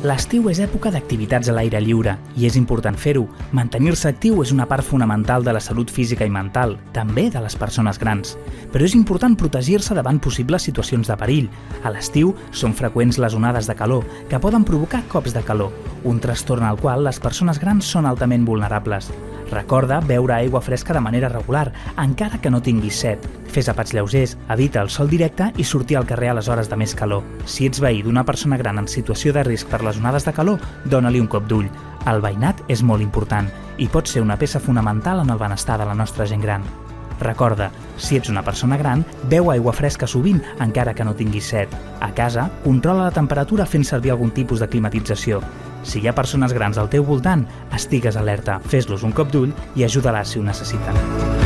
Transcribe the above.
L'estiu és època d'activitats a l'aire lliure i és important fer-ho. Mantenir-se actiu és una part fonamental de la salut física i mental, també de les persones grans. Però és important protegir-se davant possibles situacions de perill. A l'estiu són freqüents les onades de calor, que poden provocar cops de calor, un trastorn al qual les persones grans són altament vulnerables. Recorda beure aigua fresca de manera regular, encara que no tinguis set. Fes apats lleugers, evita el sol directe i sortir al carrer a les hores de més calor. Si ets veí d'una persona gran en situació de risc per les onades de calor, dóna-li un cop d'ull. El veïnat és molt important i pot ser una peça fonamental en el benestar de la nostra gent gran. Recorda, si ets una persona gran, beu aigua fresca sovint, encara que no tinguis set. A casa, controla la temperatura fent servir algun tipus de climatització. Si hi ha persones grans al teu voltant, estigues alerta, fes-los un cop d'ull i ajuda-les si ho necessiten.